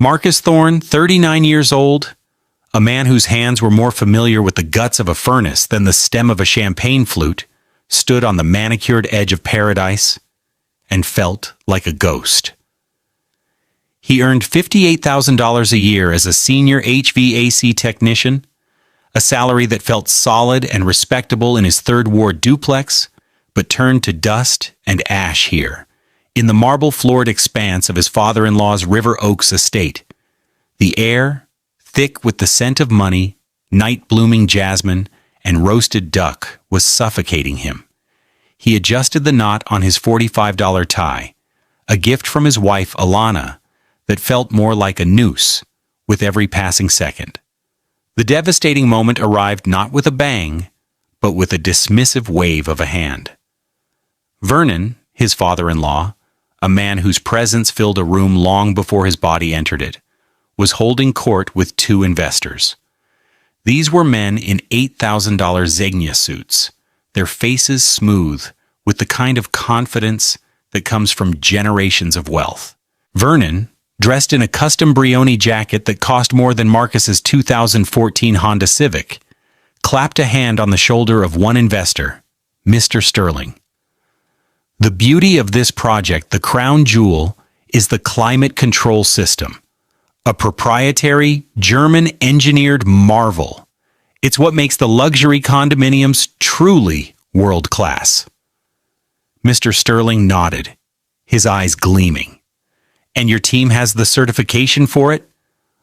Marcus Thorne, 39 years old, a man whose hands were more familiar with the guts of a furnace than the stem of a champagne flute, stood on the manicured edge of paradise and felt like a ghost. He earned $58,000 a year as a senior HVAC technician, a salary that felt solid and respectable in his third ward duplex, but turned to dust and ash here, in the marble-floored expanse of his father-in-law's River Oaks estate. The air, thick with the scent of money, night-blooming jasmine, and roasted duck, was suffocating him. He adjusted the knot on his $45 tie, a gift from his wife, Alana, that felt more like a noose with every passing second. The devastating moment arrived not with a bang, but with a dismissive wave of a hand. Vernon, his father-in-law, a man whose presence filled a room long before his body entered it, was holding court with two investors. These were men in $8,000 Zegna suits, their faces smooth, with the kind of confidence that comes from generations of wealth. Vernon, dressed in a custom Brioni jacket that cost more than Marcus's 2014 Honda Civic, clapped a hand on the shoulder of one investor, Mr. Sterling. The beauty of this project, the crown jewel, is the climate control system, a proprietary, German-engineered marvel. It's what makes the luxury condominiums truly world-class. Mr. Sterling nodded, his eyes gleaming. And your team has the certification for it?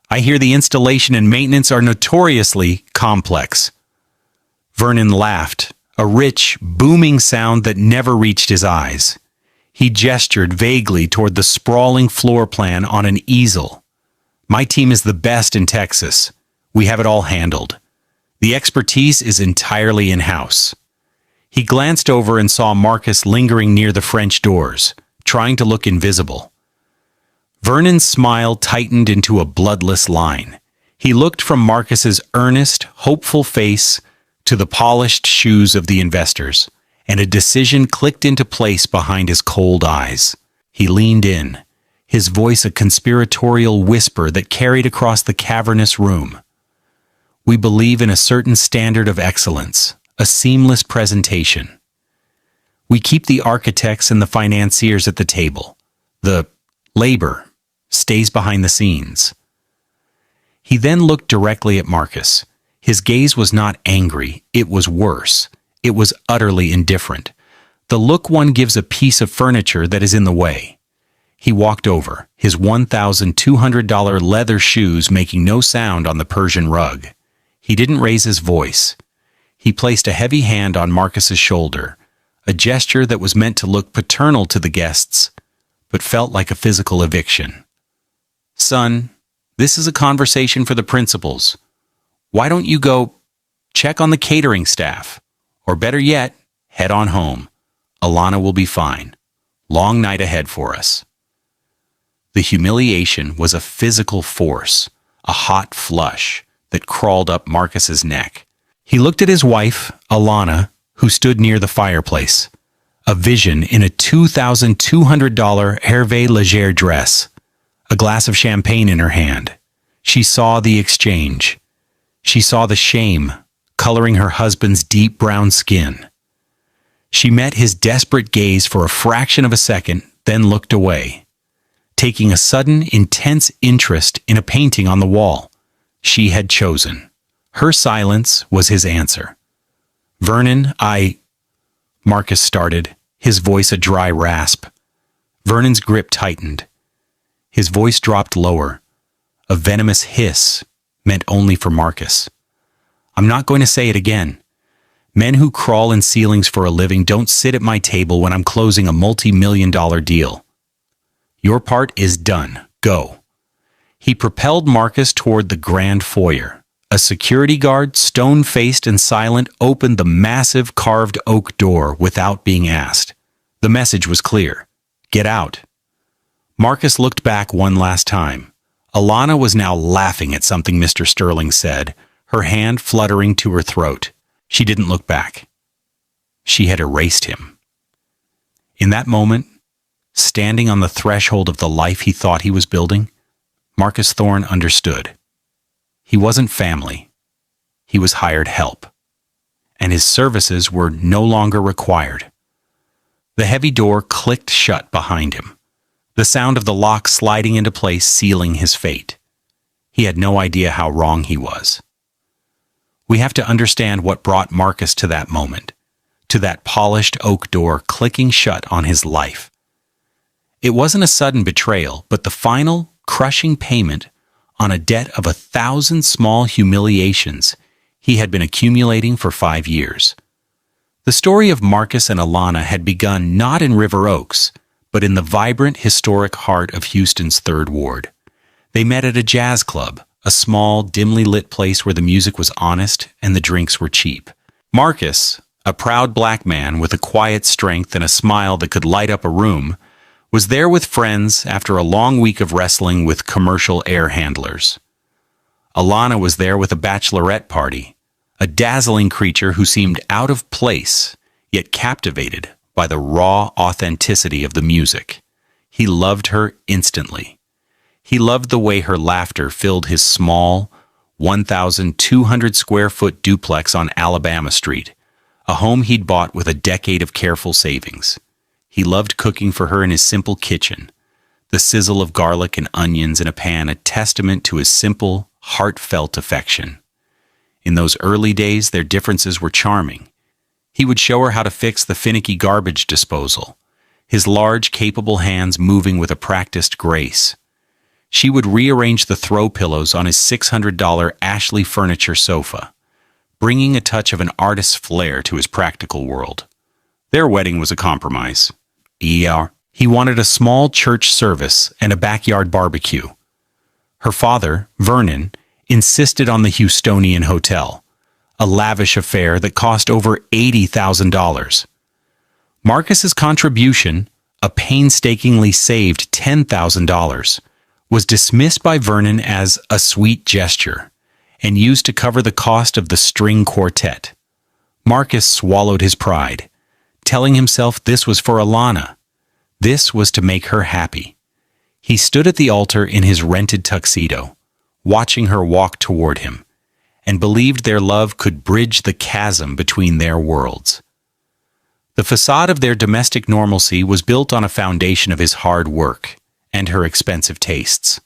I hear the installation and maintenance are notoriously complex. Vernon laughed, a rich, booming sound that never reached his eyes. He gestured vaguely toward the sprawling floor plan on an easel. My team is the best in Texas. We have it all handled. The expertise is entirely in-house. He glanced over and saw Marcus lingering near the French doors, trying to look invisible. Vernon's smile tightened into a bloodless line. He looked from Marcus's earnest, hopeful face to the polished shoes of the investors, and a decision clicked into place behind his cold eyes. He leaned in, his voice a conspiratorial whisper that carried across the cavernous room. We believe in a certain standard of excellence, a seamless presentation. We keep the architects and the financiers at the table. The labor stays behind the scenes. He then looked directly at Marcus. His gaze was not angry, it was worse. It was utterly indifferent. The look one gives a piece of furniture that is in the way. He walked over, his $1,200 leather shoes making no sound on the Persian rug. He didn't raise his voice. He placed a heavy hand on Marcus's shoulder, a gesture that was meant to look paternal to the guests, but felt like a physical eviction. Son, this is a conversation for the principals. Why don't you go check on the catering staff? Or better yet, head on home. Alana will be fine. Long night ahead for us. The humiliation was a physical force, a hot flush that crawled up Marcus's neck. He looked at his wife, Alana, who stood near the fireplace, a vision in a $2,200 Hervé Leger dress, a glass of champagne in her hand. She saw the exchange. She saw the shame coloring her husband's deep brown skin. She met his desperate gaze for a fraction of a second, then looked away, taking a sudden, intense interest in a painting on the wall. She had chosen. Her silence was his answer. Vernon, Marcus started, his voice a dry rasp. Vernon's grip tightened. His voice dropped lower, a venomous hiss meant only for Marcus. I'm not going to say it again. Men who crawl in ceilings for a living don't sit at my table when I'm closing a multi-million-dollar deal. Your part is done. Go. He propelled Marcus toward the grand foyer. A security guard, stone-faced and silent, opened the massive carved oak door without being asked. The message was clear. Get out. Marcus looked back one last time. Alana was now laughing at something Mr. Sterling said, her hand fluttering to her throat. She didn't look back. She had erased him. In that moment, standing on the threshold of the life he thought he was building, Marcus Thorne understood. He wasn't family. He was hired help. And his services were no longer required. The heavy door clicked shut behind him, the sound of the lock sliding into place sealing his fate. He had no idea how wrong he was. We have to understand what brought Marcus to that moment, to that polished oak door clicking shut on his life. It wasn't a sudden betrayal, but the final, crushing payment on a debt of 1,000 small humiliations he had been accumulating for 5 years. The story of Marcus and Alana had begun not in River Oaks, but in the vibrant, historic heart of Houston's Third Ward. They met at a jazz club, a small, dimly lit place where the music was honest and the drinks were cheap. Marcus, a proud black man with a quiet strength and a smile that could light up a room, was there with friends after a long week of wrestling with commercial air handlers. Alana was there with a bachelorette party, a dazzling creature who seemed out of place, yet captivated by the raw authenticity of the music. He loved her instantly. He loved the way her laughter filled his small, 1,200 square foot duplex on Alabama Street, a home he'd bought with a decade of careful savings. He loved cooking for her in his simple kitchen, the sizzle of garlic and onions in a pan a testament to his simple, heartfelt affection. In those early days, their differences were charming. He would show her how to fix the finicky garbage disposal, his large, capable hands moving with a practiced grace. She would rearrange the throw pillows on his $600 Ashley furniture sofa, bringing a touch of an artist's flair to his practical world. Their wedding was a compromise. He wanted a small church service and a backyard barbecue. Her father, Vernon, insisted on the Houstonian Hotel, a lavish affair that cost over $80,000. Marcus's contribution, a painstakingly saved $10,000, was dismissed by Vernon as a sweet gesture and used to cover the cost of the string quartet. Marcus swallowed his pride, telling himself this was for Alana. This was to make her happy. He stood at the altar in his rented tuxedo, watching her walk toward him, and believed their love could bridge the chasm between their worlds. The facade of their domestic normalcy was built on a foundation of his hard work and her expensive tastes.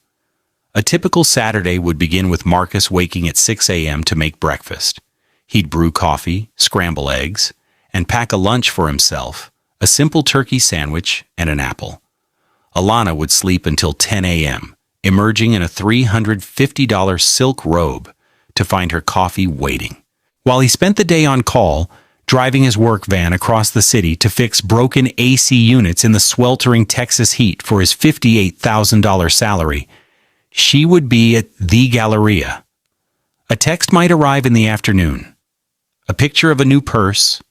A typical Saturday would begin with Marcus waking at 6 a.m. to make breakfast. He'd brew coffee, scramble eggs, and pack a lunch for himself, a simple turkey sandwich and an apple. Alana would sleep until 10 a.m., emerging in a $350 silk robe to find her coffee waiting. While he spent the day on call, driving his work van across the city to fix broken AC units in the sweltering Texas heat for his $58,000 salary, she would be at the Galleria. A text might arrive in the afternoon. A picture of a new purse,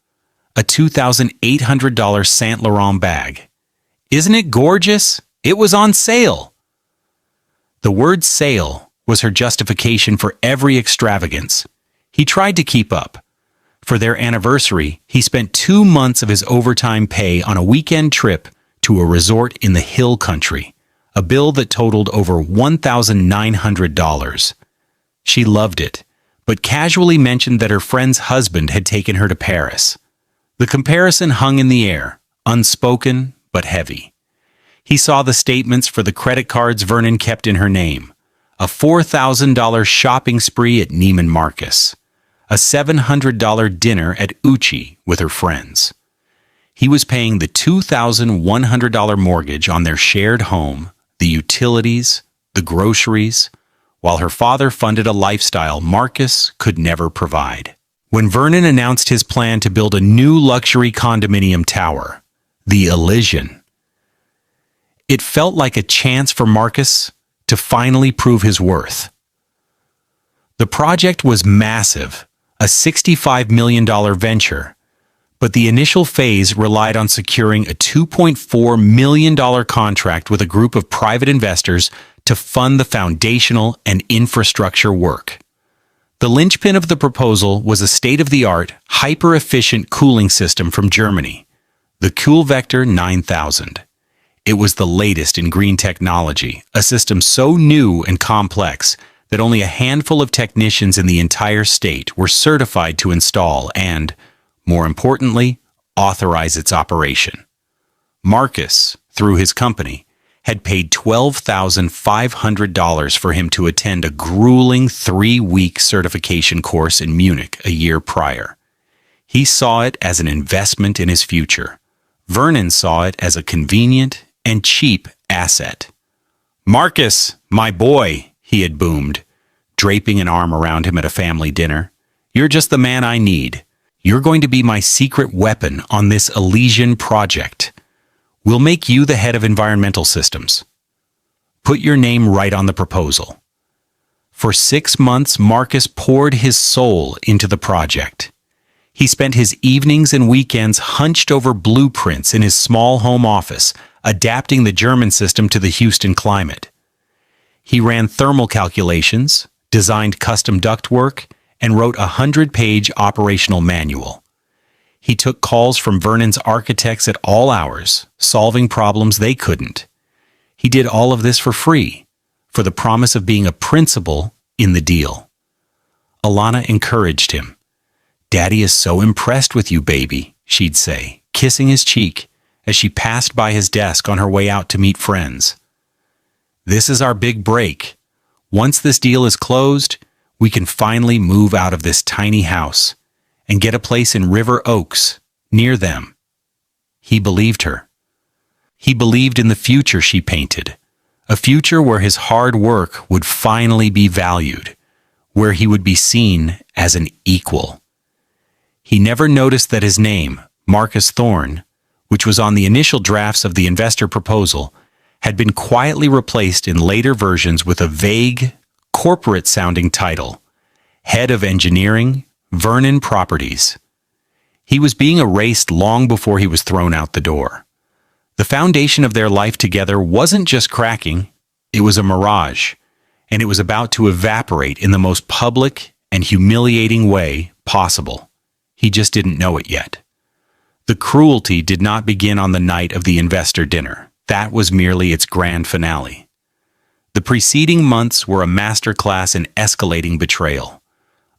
a $2,800 Saint Laurent bag. Isn't it gorgeous? It was on sale. The word sale was her justification for every extravagance. He tried to keep up. For their anniversary, he spent 2 months of his overtime pay on a weekend trip to a resort in the Hill Country, a bill that totaled over $1,900. She loved it, but casually mentioned that her friend's husband had taken her to Paris. The comparison hung in the air, unspoken but heavy. He saw the statements for the credit cards Vernon kept in her name, a $4,000 shopping spree at Neiman Marcus, a $700 dinner at Uchi with her friends. He was paying the $2,100 mortgage on their shared home, the utilities, the groceries, while her father funded a lifestyle Marcus could never provide. When Vernon announced his plan to build a new luxury condominium tower, the Elysian, it felt like a chance for Marcus to finally prove his worth. The project was massive, a $65 million venture, but the initial phase relied on securing a $2.4 million contract with a group of private investors to fund the foundational and infrastructure work. The linchpin of the proposal was a state-of-the-art, hyper-efficient cooling system from Germany, the Coolvector 9000. It was the latest in green technology, a system so new and complex that only a handful of technicians in the entire state were certified to install and, more importantly, authorize its operation. Marcus, through his company, had paid $12,500 for him to attend a grueling 3-week certification course in Munich a year prior. He saw it as an investment in his future. Vernon saw it as a convenient and cheap asset. "Marcus, my boy," he had boomed, draping an arm around him at a family dinner. "You're just the man I need. You're going to be my secret weapon on this Elysian project. We'll make you the head of environmental systems. Put your name right on the proposal." For 6 months, Marcus poured his soul into the project. He spent his evenings and weekends hunched over blueprints in his small home office, adapting the German system to the Houston climate. He ran thermal calculations, designed custom ductwork, and wrote a 100-page operational manual. He took calls from Vernon's architects at all hours, solving problems they couldn't. He did all of this for free, for the promise of being a principal in the deal. Alana encouraged him. "Daddy is so impressed with you, baby," she'd say, kissing his cheek as she passed by his desk on her way out to meet friends. "This is our big break. Once this deal is closed, we can finally move out of this tiny house and get a place in River Oaks, near them." He believed her. He believed in the future she painted, a future where his hard work would finally be valued, where he would be seen as an equal. He never noticed that his name, Marcus Thorne, which was on the initial drafts of the investor proposal, had been quietly replaced in later versions with a vague, corporate-sounding title, Head of Engineering, Vernon Properties. He was being erased long before he was thrown out the door. The foundation of their life together wasn't just cracking, it was a mirage, and it was about to evaporate in the most public and humiliating way possible. He just didn't know it yet. The cruelty did not begin on the night of the investor dinner. That was merely its grand finale. The preceding months were a masterclass in escalating betrayal,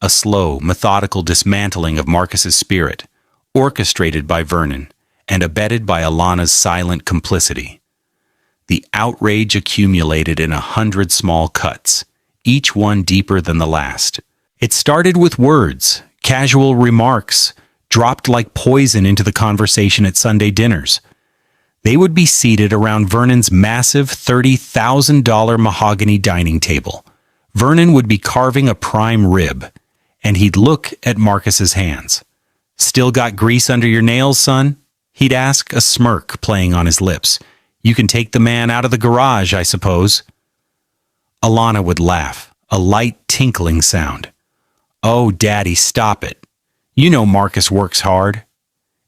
a slow, methodical dismantling of Marcus's spirit, orchestrated by Vernon and abetted by Alana's silent complicity. The outrage accumulated in 100 small cuts, each one deeper than the last. It started with words, casual remarks, dropped like poison into the conversation at Sunday dinners. They would be seated around Vernon's massive $30,000 mahogany dining table. Vernon would be carving a prime rib, and he'd look at Marcus's hands. "Still got grease under your nails, son?" he'd ask, a smirk playing on his lips. "You can take the man out of the garage, I suppose." Alana would laugh, a light tinkling sound. "Oh, Daddy, stop it. You know Marcus works hard."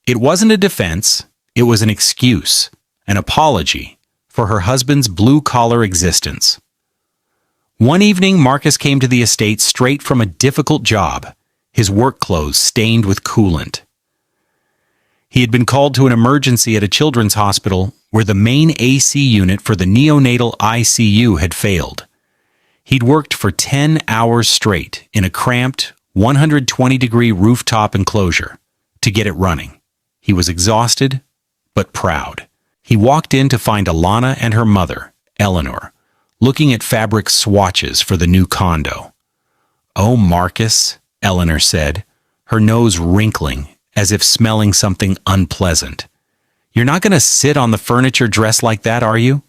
It wasn't a defense, it was an excuse, an apology for her husband's blue-collar existence. One evening, Marcus came to the estate straight from a difficult job, his work clothes stained with coolant. He had been called to an emergency at a children's hospital where the main AC unit for the neonatal ICU had failed. He'd worked for 10 hours straight in a cramped, 120-degree rooftop enclosure to get it running. He was exhausted, but proud. He walked in to find Alana and her mother, Eleanor, looking at fabric swatches for the new condo. "Oh, Marcus," Eleanor said, her nose wrinkling as if smelling something unpleasant. "You're not going to sit on the furniture dressed like that, are you?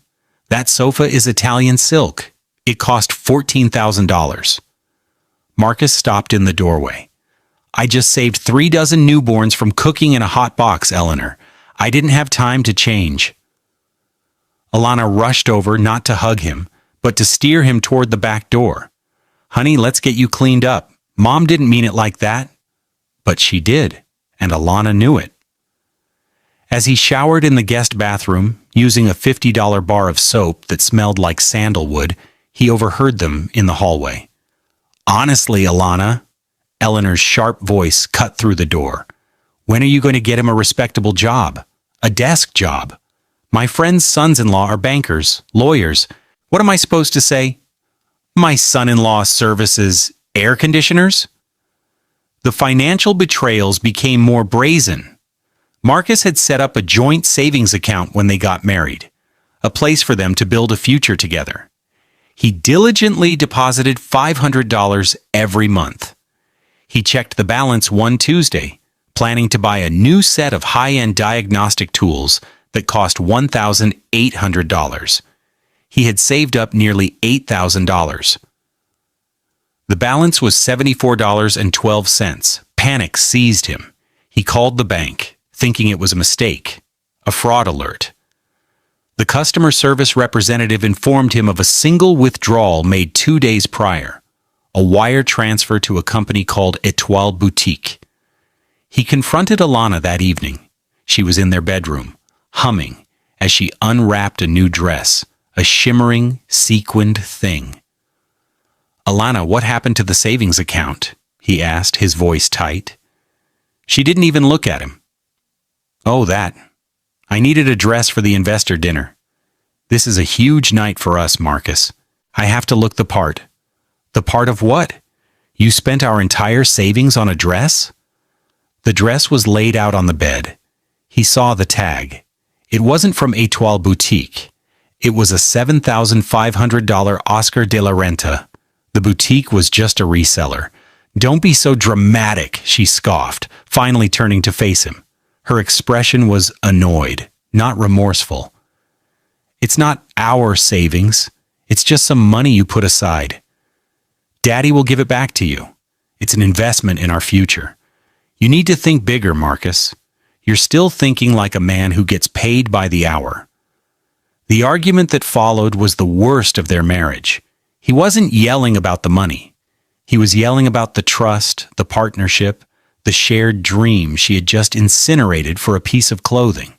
That sofa is Italian silk. It cost $14,000. Marcus stopped in the doorway. "I just saved 3 dozen newborns from cooking in a hot box, Eleanor. I didn't have time to change." Alana rushed over not to hug him, but to steer him toward the back door. "Honey, let's get you cleaned up. Mom didn't mean it like that." But she did, and Alana knew it. As he showered in the guest bathroom, using a $50 bar of soap that smelled like sandalwood, he overheard them in the hallway. "Honestly, Alana," Eleanor's sharp voice cut through the door. "When are you going to get him a respectable job? A desk job? My friend's sons-in-law are bankers, lawyers. What am I supposed to say? My son-in-law services air conditioners? The financial betrayals became more brazen. Marcus had set up a joint savings account when they got married, a place for them to build a future together. He diligently deposited $500 every month. He checked the balance one Tuesday, planning to buy a new set of high-end diagnostic tools that cost $1,800. He had saved up nearly $8,000. The balance was $74.12. Panic seized him. He called the bank, thinking it was a mistake, a fraud alert. The customer service representative informed him of a single withdrawal made 2 days prior, a wire transfer to a company called Etoile Boutique. He confronted Alana that evening. She was in their bedroom, humming, as she unwrapped a new dress, a shimmering, sequined thing. "Alana, what happened to the savings account?" he asked, his voice tight. She didn't even look at him. "Oh, that. I needed a dress for the investor dinner. This is a huge night for us, Marcus. I have to look the part." "The part of what? You spent our entire savings on a dress?" The dress was laid out on the bed. He saw the tag. It wasn't from Etoile Boutique. It was a $7,500 Oscar de la Renta. The boutique was just a reseller. "Don't be so dramatic," she scoffed, finally turning to face him. Her expression was annoyed, not remorseful. "It's not our savings. It's just some money you put aside. Daddy will give it back to you. It's an investment in our future. You need to think bigger, Marcus. You're still thinking like a man who gets paid by the hour." The argument that followed was the worst of their marriage. He wasn't yelling about the money. He was yelling about the trust, the partnership, the shared dream she had just incinerated for a piece of clothing.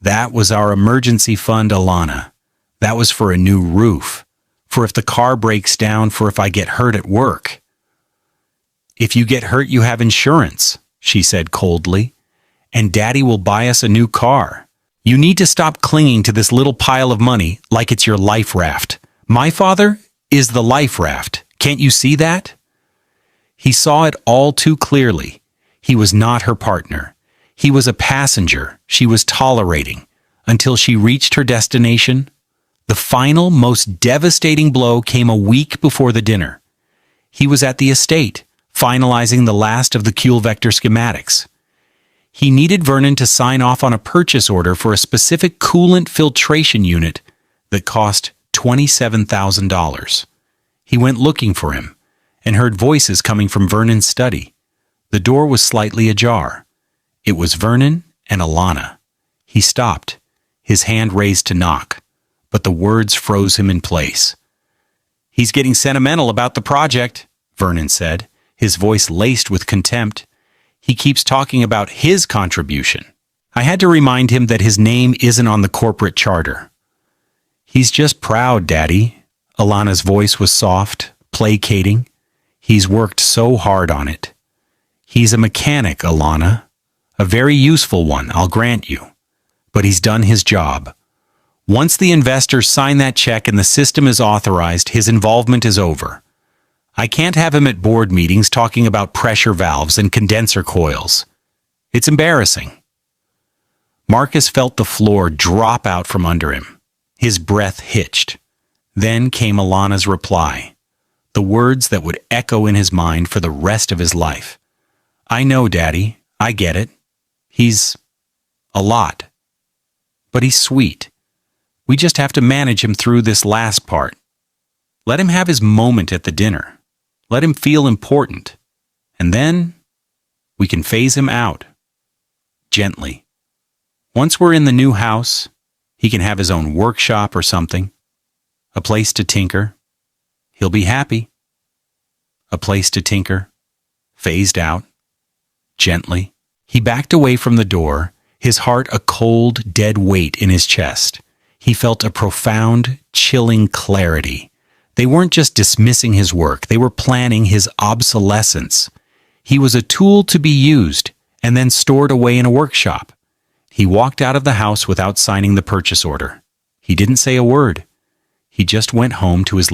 "That was our emergency fund, Alana. That was for a new roof, for if the car breaks down, for if I get hurt at work." "If you get hurt, you have insurance," she said coldly, "and Daddy will buy us a new car. You need to stop clinging to this little pile of money like it's your life raft. My father is the life raft. Can't you see that?" He saw it all too clearly. He was not her partner. He was a passenger she was tolerating until she reached her destination. The final, most devastating blow came a week before the dinner. He was at the estate, finalizing the last of the Kuhl Vector schematics. He needed Vernon to sign off on a purchase order for a specific coolant filtration unit that cost $27,000. He went looking for him and heard voices coming from Vernon's study. The door was slightly ajar. It was Vernon and Alana. He stopped, his hand raised to knock, but the words froze him in place. "He's getting sentimental about the project," Vernon said, his voice laced with contempt. "He keeps talking about his contribution." I had to remind him that his name isn't on the corporate charter. "He's just proud, Daddy." Alana's voice was soft, placating. "He's worked so hard on it." "He's a mechanic, Alana. A very useful one, I'll grant you. But he's done his job. Once the investors sign that check and the system is authorized, his involvement is over. I can't have him at board meetings talking about pressure valves and condenser coils. It's embarrassing." Marcus felt the floor drop out from under him. His breath hitched. Then came Alana's reply, the words that would echo in his mind for the rest of his life. "I know, Daddy. I get it. He's a lot. But he's sweet. We just have to manage him through this last part. Let him have his moment at the dinner. Let him feel important. And then we can phase him out. Gently. Once we're in the new house, he can have his own workshop or something. A place to tinker. He'll be happy. A place to tinker. Phased out. Gently. He backed away from the door, his heart a cold, dead weight in his chest. He felt a profound, chilling clarity. They weren't just dismissing his work, they were planning his obsolescence. He was a tool to be used and then stored away in a workshop. He walked out of the house without signing the purchase order. He didn't say a word. He just went home to his